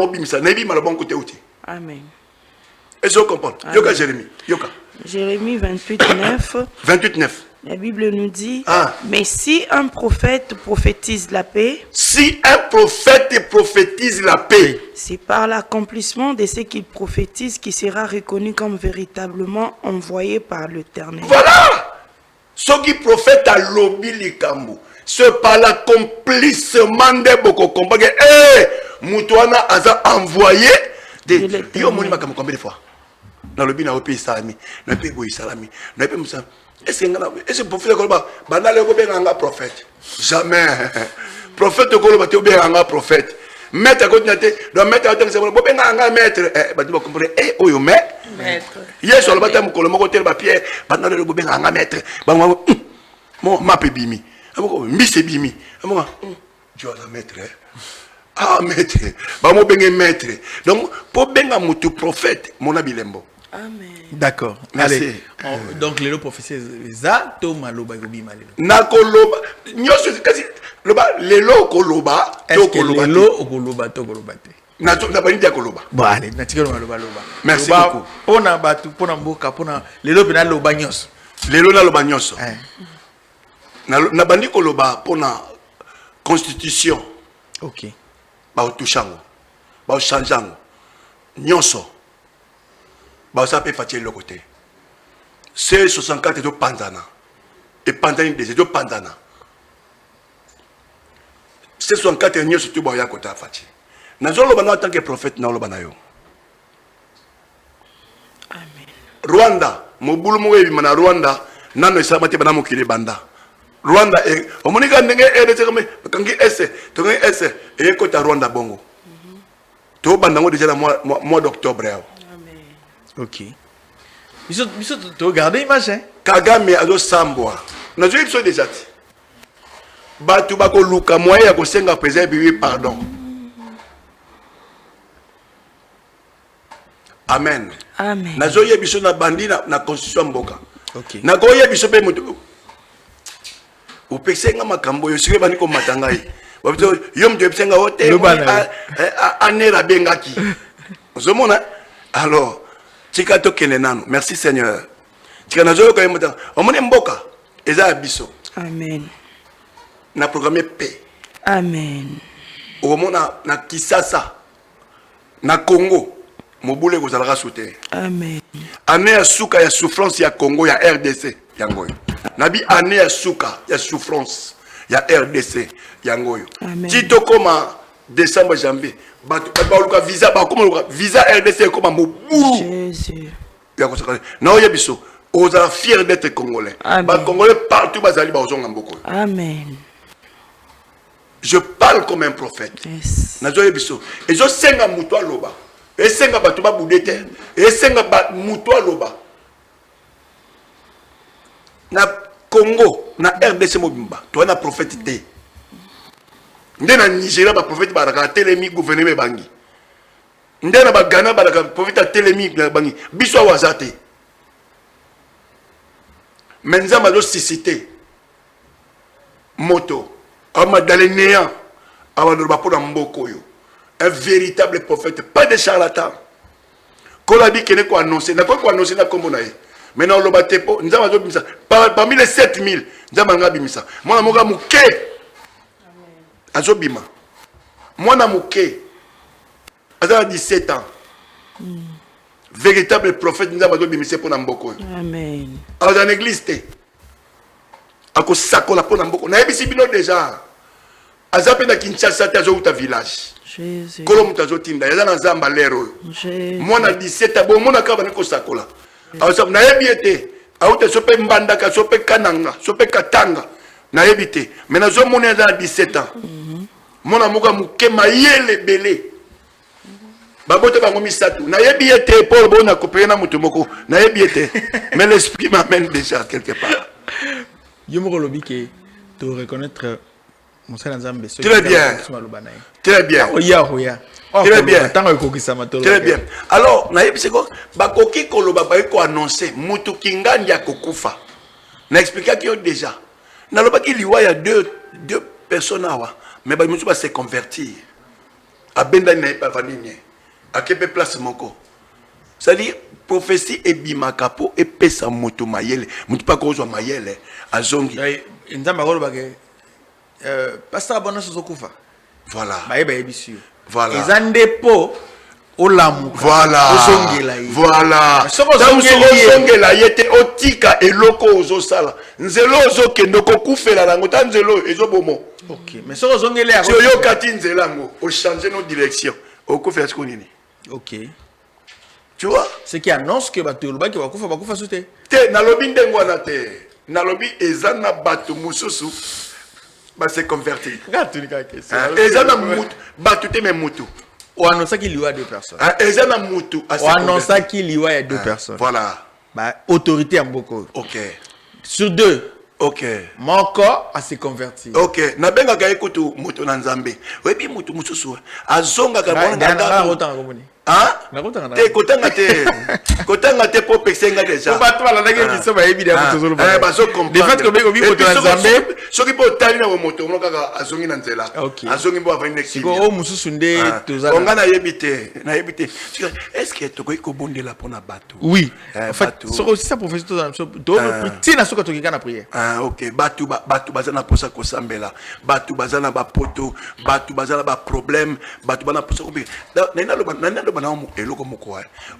bimisa na bima le bon côté outil. Amen. Est-ce que vous comprenez? Yoka Jérémie. Yoka. Jérémie 28:9. 28:9. La Bible nous dit, Ah. mais si un prophète prophétise la paix, Si un prophète prophétise la paix, c'est par l'accomplissement de ce qu'il prophétise qui sera reconnu comme véritablement envoyé par l'Éternel. voilà. Ce qui prophète à l'obi likambo, c'est par l'accomplissement de beaucoup combat que Moutouana a envoyé des yo moni makam combien de fois dans le bin na opi salami na pe boy salami na pe musa est-ce que prophète koloba banale ko benga prophète jamais prophète koloba te benga prophète maître continuité doit mettre à temps c'est bon benga maître ba tu comprendre oyo maître yeso le batam ko le moko tel ba pierre banale ko benga maître ba mo ma pe bimi amoko mbise bimi amoko tu as la maître ah maître ba mo benga maître donc pour benga mutu prophète mon abilembo. Amen. D'accord. Merci. Allez. Donc les prophéties za to maloba gobi malelo. Na koloba nyoso kasi loba lelo koloba to koloba lelo koloba to koloba te. Na to na bani dia koloba. Bon allez, na tikelo maloba loba. Merci beaucoup. Pona batu pona mboka pona lelo pena loba nyos. Lelo na loba nyoso. Na bandi koloba pona constitution. OK. Ba otushango. Ba ochangeango. Nyoso. Ba ça peut faire le côté. C'est 64 de pandana. Et pandana des de pandana. C'est 64 nyoso surtout ba ya kota fati. Na zolo bana en tant que prophète na lo bana yo. Amen. Rwanda, mobulu mo yebi mana Rwanda, nano esabate bana mokile banda. Rwanda e omonika ndenge RDC comme kangi ese, tongi ese e kota Rwanda bongo. To banda ngo déjà mois d'octobre. Amen. OK. Biso to regarder image hein. Kagame azo sambwa. Na zo biso déjà. Batu bako luka moya ko senga président bibi pardon. Amen. Amen. Na zo yebiso na bandi na constitution mboka. OK. Na ko yebiso pe mutu. Upesenga makambo yo sike bani ko matangai. Wabito yom de pesenga hote anera bengaki. Ozomona alors tika to kenenano. Merci Seigneur. Tika nazo ko yemata. Omone mboka eza biso. Amen. Na programme paix. Amen. Omona na Kisasa. Na Congo. Mobule ko zalaka soute. Amen. Année ya suka ya souffrance ya Congo ya RDC yangoyo. Nabi année ya suka ya souffrance ya RDC yangoyo. Tito koma décembre janvier. Ba visa ba koma visa RDC koma mobulu. Jésus. Ya ko sakale. Na oya biso oza fier d'être congolais. Ba congolais partout bazali ba ozonga mboko. Amen. Je parle comme un prophète. Yes. Na oya biso. Et je senga muto loba. Et senga batu ba budete. Et senga ba muto loba. Na Congo, na RDC mobimba, toi na prophète té. Ndé na Nigeria ba prophète baraka telemi gouvernement bangi. Ndé na ba Ghana baraka prophète telemi bangi. Biso wazate. Menza malo sisité. Moto. Ama dalenéa. Awa no ba pona mboko yo. Un véritable prophète, pas de charlatan. Kolabi kene ko annoncer, na ko annoncer na kombo na ye. Maintenant, le bateau, nous avons dit parmi les 7000, nous avons dit ça. Moi, je suis mouké. Azobima. Moi, je suis mouké. À 17 ans. Véritable prophète, nous avons dit pour Namboko. Amen. À l'église, à cause de ça, pour Namboko. Nous avons déjà. Azape na Kinshasa, tu as un village. Jésus. Kolom tazotinda, yaza na zamba lero. Moi, na 17 ans, moi, je suis sakola. Alors, na yebite, auto sope mbandaka, sope kananga, sope katanga, na yebite. Mais na zo mona za 17 ans. Mona muka muke mayele belé. Babote bango misatu. Na yebite Paul bona kopé na mutu moko. Na yebite. Mais l'esprit m'amène déjà quelque part. Yo mo lobi ke to reconnaître mon frère Nzambe. Très bien. Très bien. Oya. Très bien. Très bien. Alors, na yebi seko bakoki koloba ba ko annoncer mutu kingandi ya kokufa. Na expliquer que déjà. Na loba ki liwa ya deux personnes awa, mais ba mutu ba se convertir. abenda na pa vanini akepe place moko c'est-à-dire prophétie et bimakapo et pesa moto mayele mutu pa kozwa mayele azongi nzamba ko lobake pasteur bona sozokufa voilà ba ebisio voilà ezande po olamuka voilà osongela ye voilà osongela ye te otika eloko ozosala nzelo ozokende okokufela nango ta nzelo ezobomo ok mais soko ozongela ya si oyokati nzela yango ochange no direction okufela siko nini ok tu vois ce qui annonce que bato lobaki bakufa sute te nalobi ndengo wana te nalobi eza na bato mosusu se convertir eza na mutu bato te me mutu on annonce qu'il y a 2 personnes eza na mutu on annonce qu'il y a 2 personnes voilà bah autorité en beaucoup ok sur 2 ok mon corps à se convertir ok na benga ka ekutu mutu na nzambe webi mutu mususu azonga ka bona nganga ah te kotanga te po pesenga deja ba toi la ndenge biso ba ebi ya mutu zolo ba so comprendre de fait que beko biko to nzambe soki po tali na moto mo kaka azongi na nzela azongi bo avani next ko o mususu nde tozana onga na yebite est-ce que to ko bondela pona bato oui en fait so aussi ça professeur tozana do petit na soka to kika na prière ok bato bazana posa ko sambela bato bazana ba poto bato bazana ba problème bato bana posa ko bi na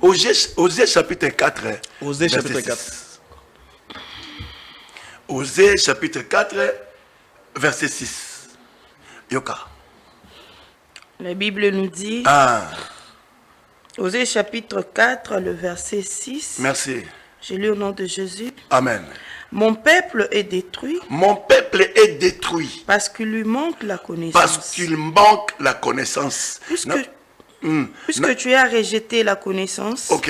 Osée chapitre 4. Osée chapitre 4. Osée chapitre 4, verset 6. Yoka. La Bible nous dit, Osée chapitre 4, le verset 6. Merci. Je lis au nom de Jésus. Amen. Mon peuple est détruit. Mon peuple est détruit. Parce qu'il lui manque la connaissance. Parce qu'il manque la connaissance. Puisque tu as rejeté la connaissance, ok.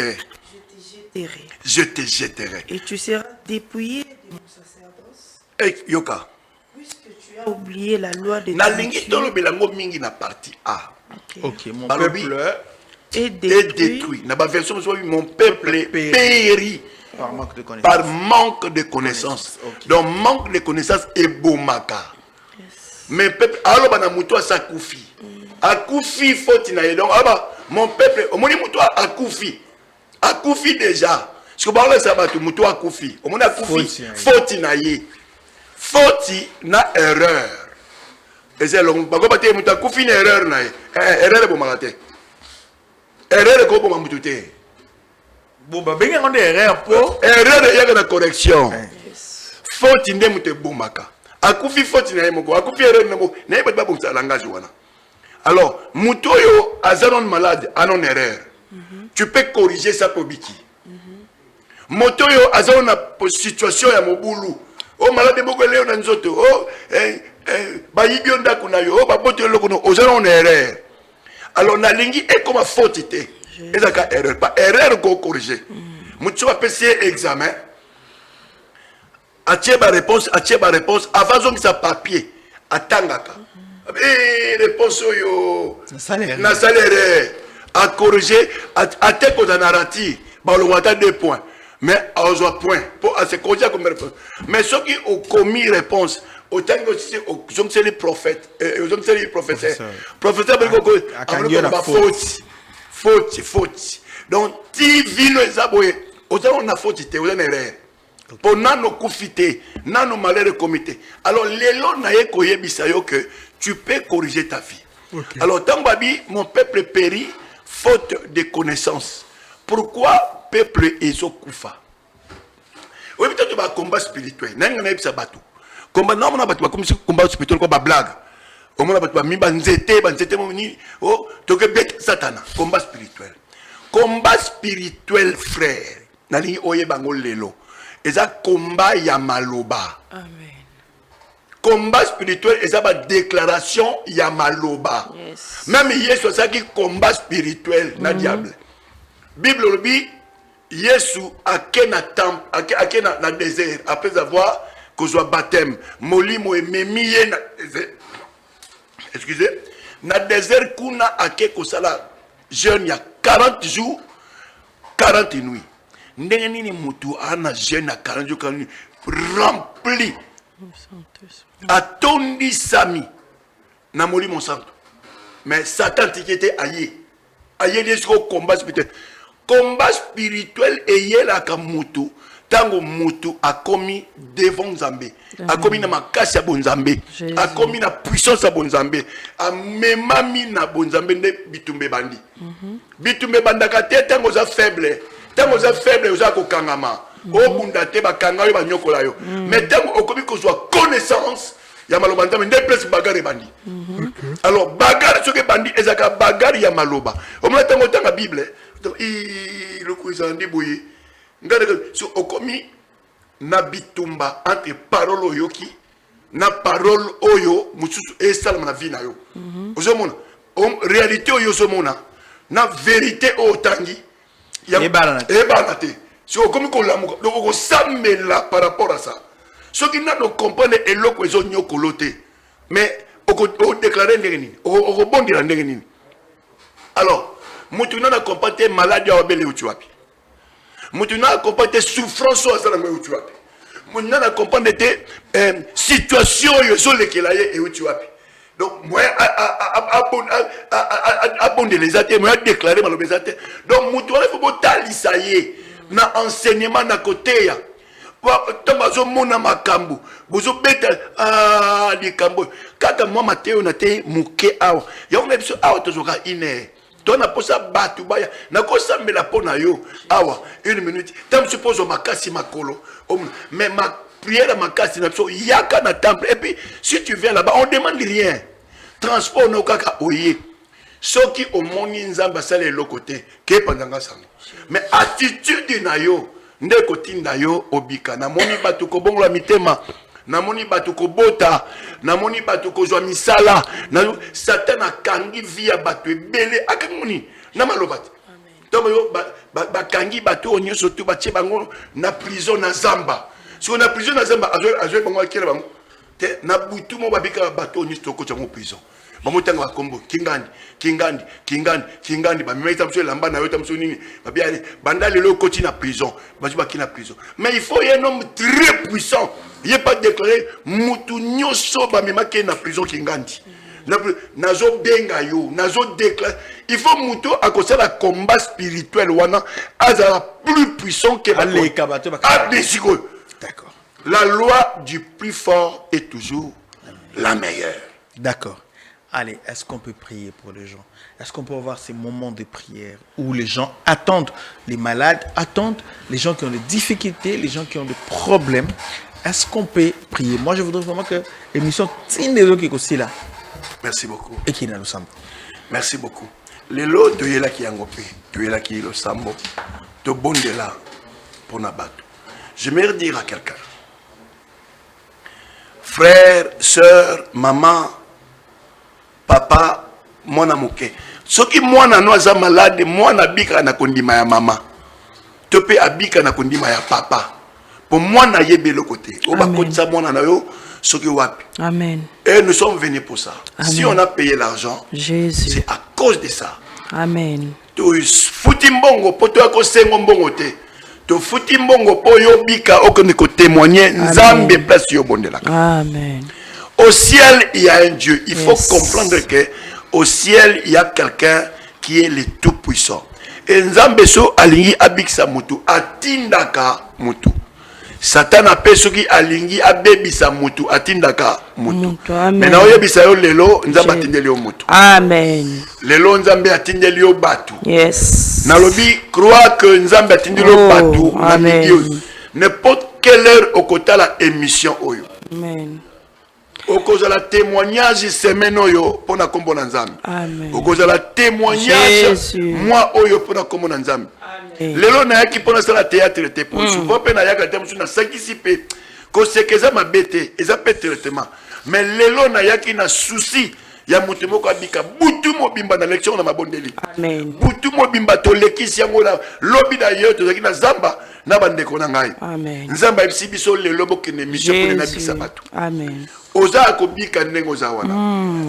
Je te jetterai. Je te jetterai. Et tu seras dépouillé de mon sacerdoce. Hey, Yoka. Puisque tu as oublié la loi de Dieu. Mingi na partie A. Ok, mon peuple est détruit. Na ba version mon peuple périt. Par manque de connaissance. Okay. Donc manque de connaissance est bomaka. Mais peuple alors bana muto sakufi. Akufi faute na donc mon peuple au moni muto akufi déjà. Parce que ba ça ba muto akufi. Au moni akufi faute na ye. Faute na erreur. Et c'est long ba ko ba te muto akufi na erreur na ye. Erreur bomaka te. Erreur ko bomaka muto te. Bon bah benga on erreur po erreur ya na correction faute ndemu te bomaka akufi faute na yemoko akufi erreur na bo na yeba ba bonza langage wana alors mutoyo azanon malade anon erreur tu peux corriger ça pobiki motoyo azanon na situation ya mobulu o malade boko leo na nzoto o ba yibio ndako na yo o ba boto loko no ozanon erreur alors na lingi e comme faute te. Et ça erreur, pas erreur qu'on corrige. Mucho a passé examen. Atie ba réponse avant que ça papier. Atangaka. Et réponse yo na salaire à corriger à te ko na narrative. Ba le wata 2 points. Mais à un point pour à se corriger comme réponse. Mais ceux qui ont commis réponse autant que si aux les prophètes aux hommes les professeurs. Professeur ba faute. Donc, ti vino ezaboye, on a faute, on a erreur. Pour nano kufite, nano malheur comité. Alors, l'élo na ye koye bisayo que tu peux corriger ta vie. Okay. Alors, Tambabi, mon peuple périt, faute de connaissance. Pourquoi peuple ezokufa? Oui, peut-être tu vas combat spirituel. N'a pas ça bateau. Combat non, on a battu combat spirituel comme blague. Au moins, on a mis banzete moni. Oh, tu que bête satana. Combat spirituel. Combat spirituel, frère. Nani oye bango lelo. Et ça combat ya maloba. Amen. Combat spirituel, et ça va déclaration ya maloba. Yes. Même Yesu ça qui combat spirituel na diable. Bible le dit Yesu akena temple, akena na désert après avoir que soit baptême, molimo et memiye na désert. Excusez, na désert kuna ake kosala jeune ya 40 jours 40 nuits. Ndenge nini mutu ana jeune ya 40 jours 40 nuits rempli atondi sami na molimo santo. mais Satan était aïe. Aïe est au combat spirituel. Combat spirituel et la kamutu. Tango mutu a commis devant Nzambe, a commis na makasi ya bonzambe, a commis na puissance ya bonzambe, a memami na bonzambe ne bitumbe bandi. Bitumbe bandaka te tango za faible, oza ko kangama. O bunda te ba kanga yo ba nyokola yo. Mais tango okomi ko soit connaissance ya maloba nzambe ne place bagarre bandi. Alors bagarre ce que bandi ezaka bagarre ya maloba. O mona tango tanga Bible, le kuizandi boye. So okomi na bitumba entre parole oyoki na parole oyo mususu esala na vie na yo. Ozomona réalité oyo ozomona na vérité otangi ya ebana te. So okomi ko lamuka donc ko samela par rapport à ça. So qui n'a no comprendre eloko ezo nyokolo te. Mais o déclarer ndenge nini? O bondira ndenge nini? Alors, mutu na comprendre maladie ya obele utuapi. Mutu na comprendre souffrance au sana mwe utuapi. Mutu na comprendre situation yo so lekela ye e utuapi. Donc moi abonde les athées, moi déclarer malobé athées. Donc mutu il faut botalisa ye na enseignement na côté ya. Tamazo mona makambu bozo beta likambo kaka moi mateo na te muke awa ya on ebiso awa tozoka ine to na posa batu baya na kosa mela pona yo awa 1 minute tam suppose makasi makolo mais ma prière makasi na so yaka na temple et puis si tu viens là-bas on demande rien transport no kaka oye soki au moni nzamba sale le côté ke pendanga sango mais attitude na yo nde kotinda yo obika na moni batu ko bongola mitema na moni batu ko bota na moni batu ko zwa misala na Satan akangi via batu ebele akamoni na malobati donc yo bakangi batu onyoso tu batie bango na prison na zamba so na prison na zamba azo bango akira bango te na butu mo babika batu onyoso ko chango prison bamotanga bakombo kingandi ba meta mso lamba na yo tamso nini babiale banda lelo koti na prison bazuba na prison mais il faut un homme très puissant il est pas déclaré mutu nyoso ba memake na prison kingandi nazo benga yo nazo déclarer il faut mutu akosala combat spirituel wana azala plus puissant que d'accord la loi du plus fort est toujours la meilleure. D'accord. Allez, est-ce qu'on peut prier pour les gens? Est-ce qu'on peut avoir ces moments de prière où les gens attendent, les malades attendent, les gens qui ont des difficultés, les gens qui ont des problèmes? Est-ce qu'on peut prier? Moi, je voudrais vraiment que l'émission tienne les gens qui sont aussi là. Merci beaucoup. Et qui est là, le sambo. Merci beaucoup. Les lots de Yela qui angopé, de Yela qui le sambo, de bon de là pour Nabato. J'aimerais dire à quelqu'un, frère, soeur, maman, papa, mon amoké. Ce qui moi na noza malade, moi na bika na kondima ya mama. Tope abika na kondima ya papa. Pour moi na yebe le côté. Oba kotsa moi na yo, ce qui wapi. Amen. Et nous sommes venus pour ça. Amen. Si on a payé l'argent, c'est à cause de ça. Amen. Tu futi mbongo po to ko sengo mbongo te. Tu futi mbongo po yo bika okone ko témoigner nzambe place yo bondela. Amen. Au ciel, il y a un Dieu. Il faut comprendre que au ciel, il y a quelqu'un qui est le tout-puissant. Et Nzambeso alingi abiksa mutu, atindaka mutu. Satan appelle ceux qui alingi abebisa mutu, atindaka mutu. Maintenant, oyebisa yo lelo, Nzamba atindeli yo mutu. Amen. Lelo Nzambe atindeli yo batu. Yes. Nalobi croit que Nzambe atindeli yo batu. Amen. N'importe quelle heure au côté la émission oyo. Amen. Au cause de la témoignage semaine oyo pour na kombo na nzambe. Amen. Au cause de la témoignage moi oyo pour na kombo na nzambe. Lelo na yaki pour na sala théâtre te pour souvent pe na yaka te musu na sakisi pe ko sekeza mabete eza pe traitement. Mais lelo na yaki na souci ya mutu moko abika butu mobimba na lection na mabondeli. Amen. Butu mobimba to lekisi yango la lobi da yo to zaki na zamba na bandeko na ngai. Amen. Nzamba ibisi biso lelo bokene mission pour na bikisa batu. Amen. Oza akobika ndenge oza wana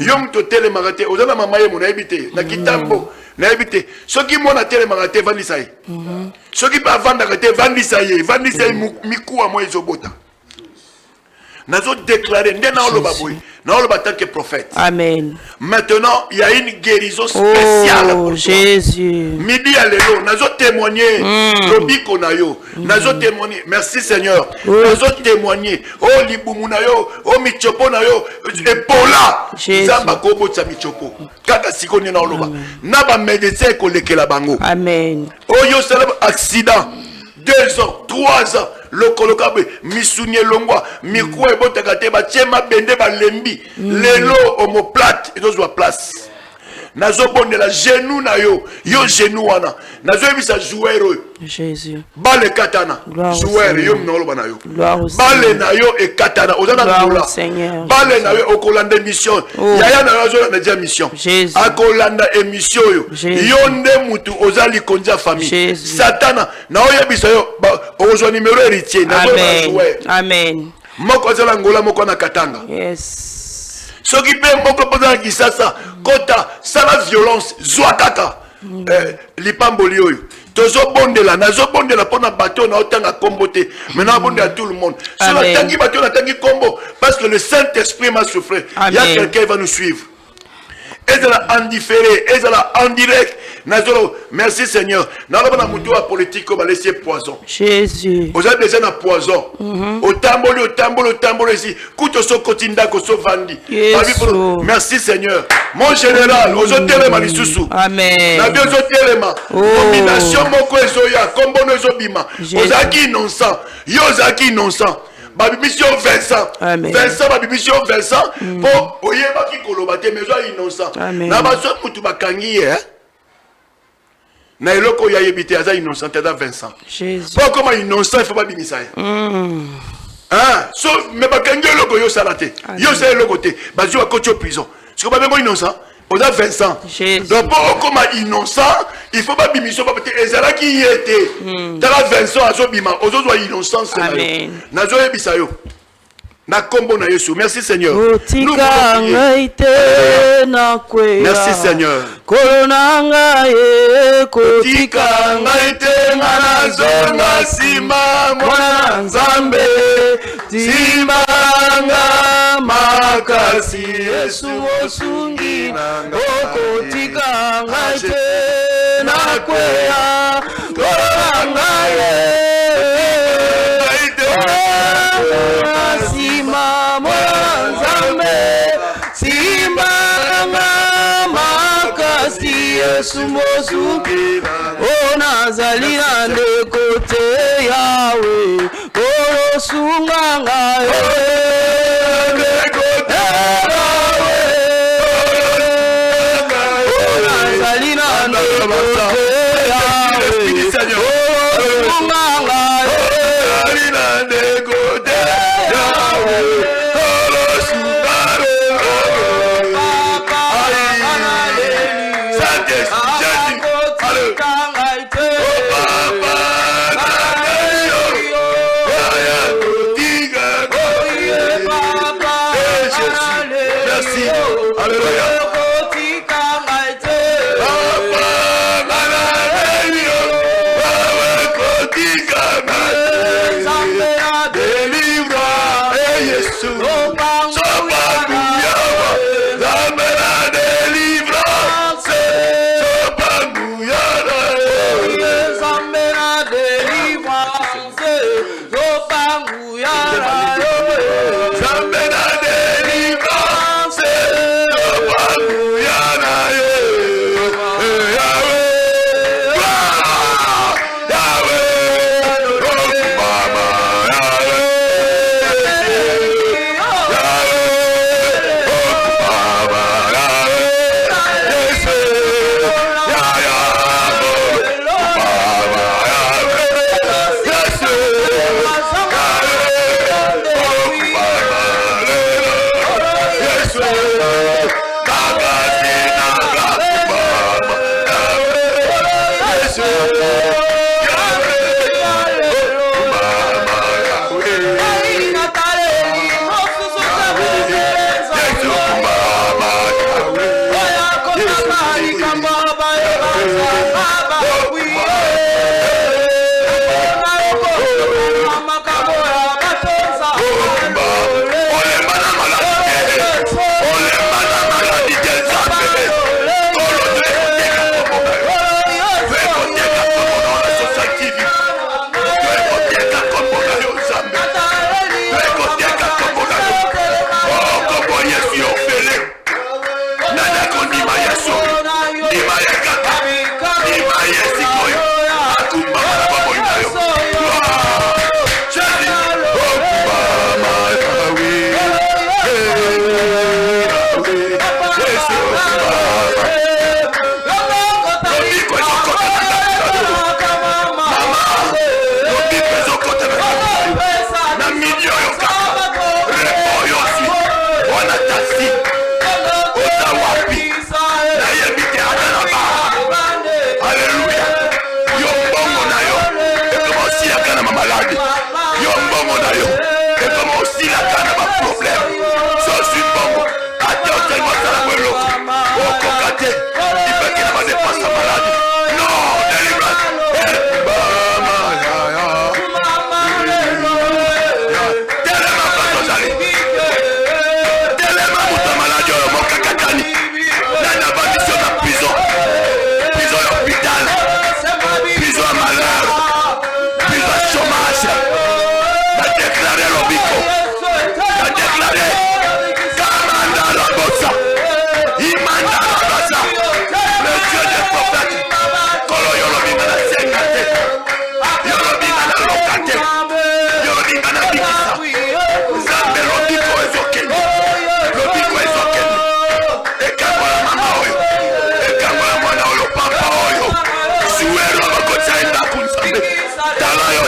yom to telemaka te oza na mama ye mo nayebi te na kitambo nayebi te soki mwana telemaka te vandisa ye soki mpe avandaka te vandisa ye mikuwa mo ezobota Nazo déclarer ndena oloba boy. Na oloba tant que prophète. Amen. Maintenant, il y a une guérison spéciale pour toi. Jésus. Midi à l'élo, nazo témoigner. Lobi konayo. Nazo témoigner. Merci Seigneur. Nazo témoigner. Oh libumu na yo, oh michopo na yo, epola. Zamba kobo tsa michopo. Kaka sikoni na oloba. Na ba médecin ko lekela bango. Amen. Oh yo célèbre accident. 2 ans, 3 ans, le colocabe, misunier longwa, mikwe botakate, ba tiema bende ba lembi, lelo omoplate, et donc place. Nazo bonde la genou na yo, yo genou wana. Nazo ebisa joueur. Jésus. Bale katana. Joueur yo mnolo bana yo. Bale na yo e katana. Ozana doula. Bale na yo okolanda mission. Yaya na yo na dia mission. Akolanda émission yo. Yo nde mutu ozali konja famille. Satana na oyebisa yo ozwa numéro héritier na joueur. Amen. Moko zala ngola moko na katanga. Yes. Ce qui peut moko poza kisasa kota sala violence zwakaka lipamboli oyo tozo bondela nazo bondela pona bateau na otanga kombo te maintenant bonde à tout le monde sur la tangi bateau na tangi kombo parce que le Saint-Esprit m'a soufflé il y a quelqu'un qui va nous suivre et de la en différé et de la en direct nazolo merci Seigneur na la bana mutu wa politique comme laisser poison Jésus vous avez déjà na poison au tambolo ici kuto so kotinda ko so vandi merci Seigneur mon général aux hôtels malisusu amen na bien hôtels nomination moko ezoya kombo no ezobima ozaki innocent yo ozaki innocent Babimission Vincent. Vincent, babimission Vincent. Pour oyeba ki kolobate mais zo innocent. Na baso mutu bakangi na eloko ya yebite aza innocent aza Vincent. Jésus. Pour comment innocent il faut pas bimisa. Ah, so me bakangi eloko yo salate. Yo sa eloko te. Bazo akoti prison. Ce pas même innocent. On a Vincent. Donc pour comme innocent, il faut pas bimission pas peut-être ezala qui était. Tala Vincent azobima, ozo innocent c'est là. Nazo ebisa yo. Na kombo na Yesu. Merci Seigneur. Merci Seigneur. Korona ngaye kotika ngaite ngana zonga sima mwana nzambe simanga makasi Yesu osungi kotika ngaite nakweya korona ngaye sima mwana nzambe simanga Yesu mosuki onazali na ndekote yawe orosunga ngaye onazali na ndekote yawe orosunga ngaye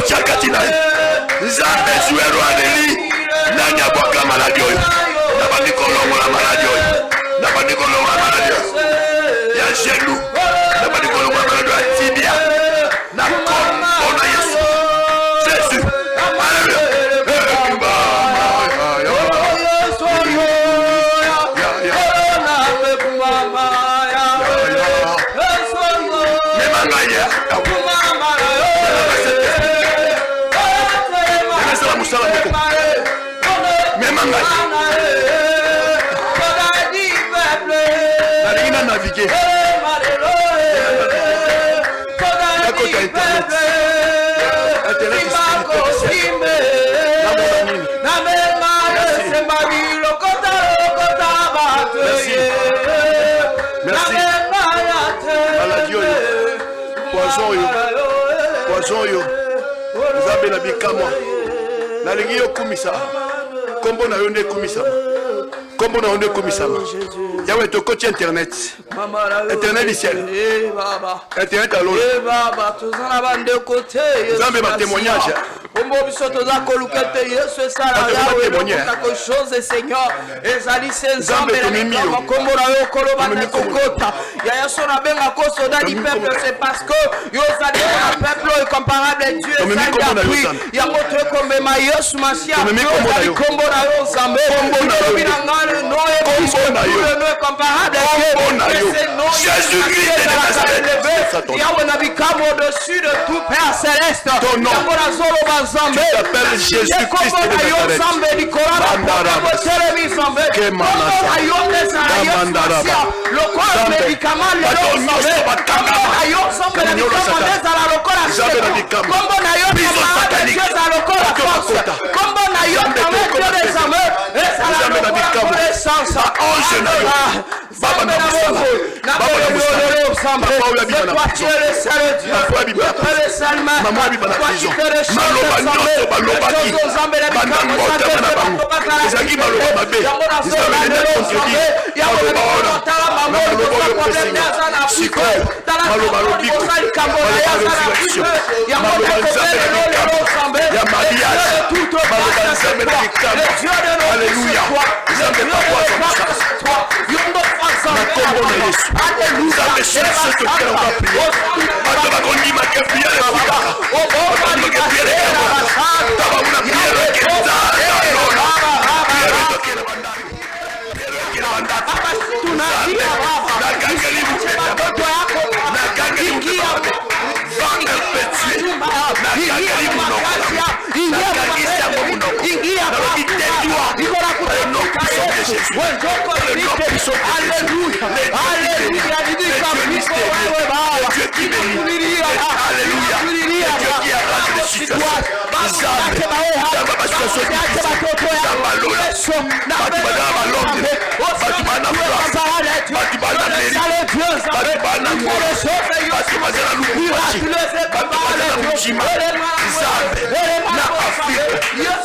Chakatina. Nzambe Zuero Aneli. Nanya Boka Maladio. Nabadikolo la Maladio. Nabadikolo la Maladio. Ya genou. Nabadikolo la Maladio. Tibia. Nakon. On a Jésus. Jésus. Poison yo. Nzambe na bikamwa. Na lingi yo kumisa. Kombo na yonde kumisa. Kombo na yonde kumisa. Yawe to coach internet. Internet du ciel. Internet à l'eau. Nzambe ma témoignage. C'est parce que yo allez un peuple comparable à Dieu. Il y a autre comme Maïs Masia. Jésus-Christ de Nazareth. Il y a au-dessus de tout Père céleste. Ton nom. Tu t'appelles Jésus-Christ de Nazareth.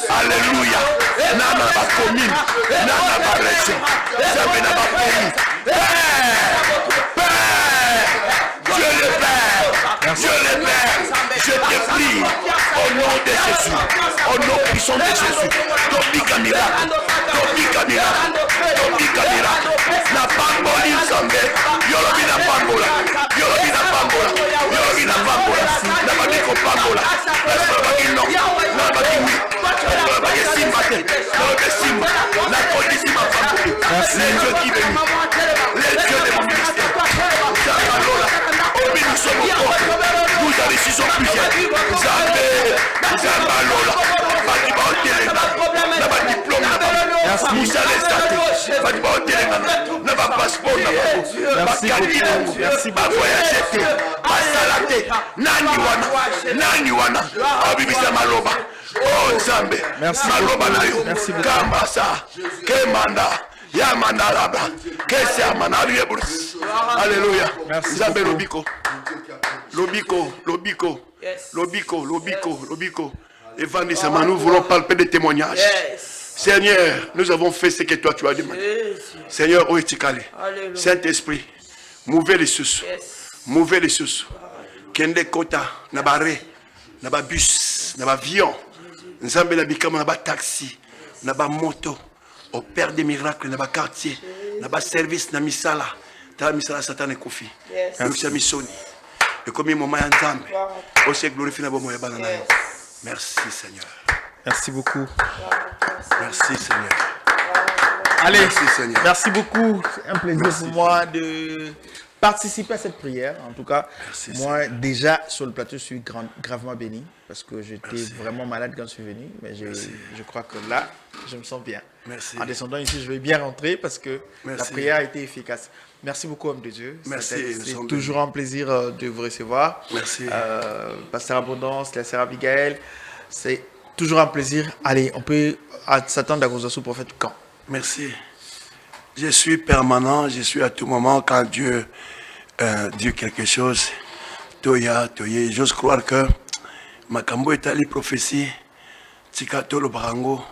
Alléluia. Nana ba commune, nana ba région, jamais n'a pas pays. Père, Dieu le Père, Dieu le Père, je te prie au nom de Jésus, au nom puissant de Jésus, Tobika miracle, Tobika miracle, Tobika miracle. La pamboli Zambé, Yolobi na pambola, Yolobi na pambola, Yolobi na pambola, la babiko pambola, la babaki non, la babaki oui. La police m'a pas les dieux qui viennent, les dieux de mon ministère. Nous sommes au corps, nous investissons plusieurs. Zambalola, Fatiba Otelena, n'a pas de diplôme, Moussa les Statés, Fatiba Otelena, n'a pas de passeport, n'a pas de merci, pas voyager, pas salaté, Naniwana, Abibisa Maloba. Oh Zambé, merci Maloba Nayo, Kambasa, Kemanda, Yamanda Rabba, Kesiamana, Alléluia, Zambé Lobiko, Lobiko, Lobiko, Lobiko, Lobiko, Lobiko. Évangélisme, nous voulons palper des témoignages. Seigneur, nous avons fait ce que toi tu as demandé. Seigneur, où est-il calé? Saint-Esprit, mouvez les sous. Mouvez les sous. Kende Kota, Nabare. na ba bus, na ba avion. Nzambe na bikama na ba taxi, na ba moto. Au Père des miracles, na ba quartier, na ba service na misala. Ta misala Satan et Kofi. Nous misoni. Et comme moment ya Nzambe. Aussi glorifier na bo moya bana. Merci Seigneur. Merci beaucoup. Merci Seigneur. Allez, merci Seigneur. Merci beaucoup. C'est un plaisir pour moi de participer à cette prière. En tout cas, merci, moi Seigneur. déjà sur le plateau, je suis gravement béni parce que j'étais vraiment malade quand je suis venu. Mais je crois que là, je me sens bien. Merci. En descendant ici, je vais bien rentrer parce que la prière a été efficace. Merci beaucoup, homme de Dieu. Merci. C'est toujours un plaisir de vous recevoir. Merci. Pasteur Abondance, la sœur Abigail, c'est toujours un plaisir. Allez, on peut s'attendre à vous au prophète quand? Merci. Je suis permanent, je suis à tout moment quand Dieu dit quelque chose. Toya, j'ose croire que Makambo est allé prophétie. Tikato le Barango.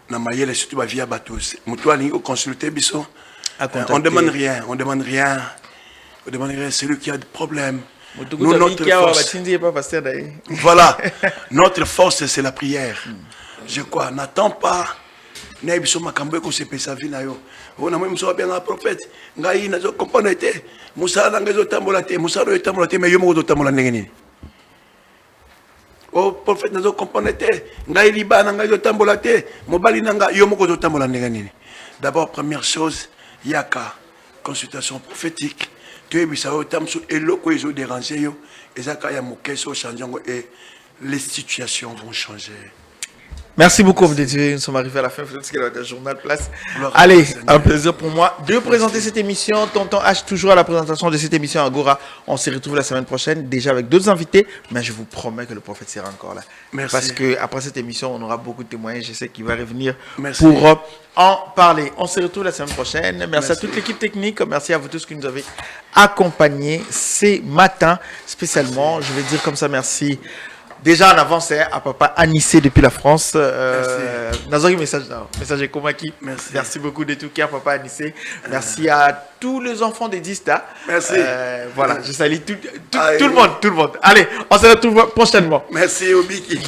Namayele surtout ma vie à Batos. Moutoua Lingo consulter Bisso. On demande rien, on demande rien. On demande rien, c'est lui qui a des problèmes. Nous, notre force, voilà, notre force c'est la prière. Je crois, n'attends pas. N'aimons Makambo qu'on se paye sa vie. On a même bien un prophète. Ngai n'a pas compris. Moussa n'a pas tambolate. Moussa n'a pas tambolate. Mais yo m'ont tambolate n'engeni. Oh prophète n'a pas compris. Ngai liba n'a pas tambolate. Mobali n'a pas yo m'ont tambolate n'engeni. D'abord première chose, yaka consultation prophétique. Tu es bisa au tam sur eloko ils ont dérangé yo. Et ça quand y a moké sur changeant et les situations vont changer. Merci beaucoup, homme de Dieu. Nous sommes arrivés à la fin de journal place. Allez, un plaisir pour moi de présenter cette émission. Tonton H, toujours à la présentation de cette émission à Agora. On se retrouve la semaine prochaine, déjà avec d'autres invités. Mais je vous promets que le prophète sera encore là. Merci. Parce qu'après cette émission, on aura beaucoup de témoignages. Je sais qu'il va revenir pour en parler. On se retrouve la semaine prochaine. Merci à toute l'équipe technique. Merci à vous tous qui nous avez accompagnés ces matins. Spécialement, je vais dire comme ça, merci. Déjà en avance à papa Anissé depuis la France. Nazari message Komaki. Merci beaucoup de tout cœur papa Anissé. Merci à tous les enfants des Dista. Merci. Voilà, je salue tout le monde. Allez, on se retrouve prochainement. Merci Obiki.